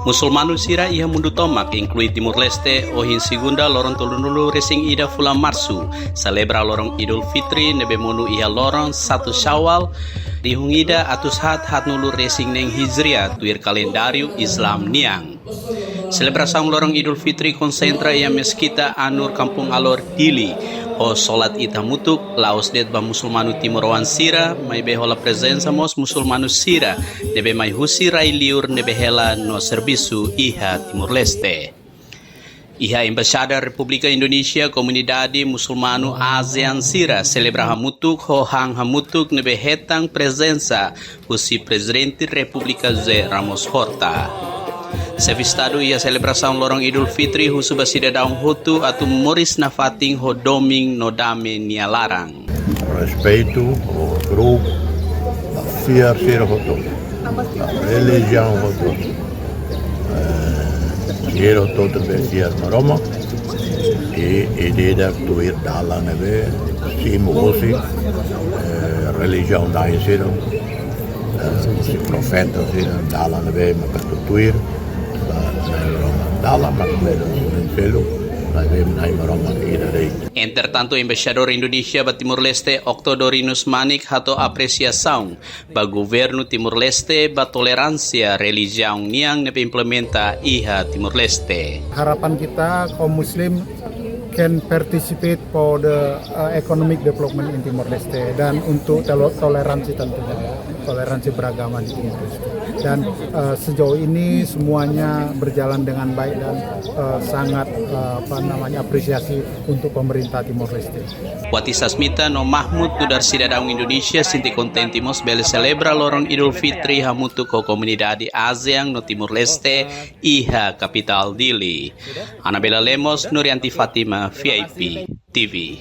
Musulmanu sira iha mundu tomak inclui Timur Leste ohin segunda lorong tolunulu resing ida fula marsu celebra lorong Idul Fitri nebe monu iha lorong 1 Syawal dihungida atus hat nulu resing neng Hijriah tuir kalendariu Islam niang. Selebrasang lorong Idul Fitri konsentra ia meskita Anur Kampung Alor Dili o solat ita mutuk laos det ba musulmanu Timorawan sira may behola presensa mos musulmanu sira nebe may husirai liur nebe hela no servisu iha Timur Leste. Iha Embajada Republika Indonesia Komunidade Musulmanu ASEAN sira celebra hamutuk ho hang hamutuk nebe hetang presensa husi Presidente Republika José Ramos Horta. Sevistado ia celebração lorong Idul Fitri husu basida daung hutu atau moris na fating ho doming no dame nia larang. Respeito o grupo, a fiar ser hotu, a religião hotu. Quiero todo besias maroma e ideia tuir dala neve simo hosi religião da insero si profeta si dala neve makatu tuir dalam makmelo pelo Enter tanto Embaixador Indonesia ba Timur Leste Octodorinus Manik hato apresiação ba governo Timur Leste ba toleransia religião niang nepe implementa iha Timur Leste. Harapan kita kaum muslim can participate for the economic development in Timor Leste dan untuk toleransi tentunya, toleransi beragama di Timor Leste. Dan sejauh ini semuanya berjalan dengan baik dan sangat apresiasi untuk pemerintah Timor Leste. Wati Sasmita no Mahmud tudar sidadaung Indonesia sinti kontentimos bele celebra lorong Idul Fitri hamutu ko komunidade ASEAN no Timor Leste iha kapital Dili. Anabela Lemos, Nurianti Fatima, VIP TV.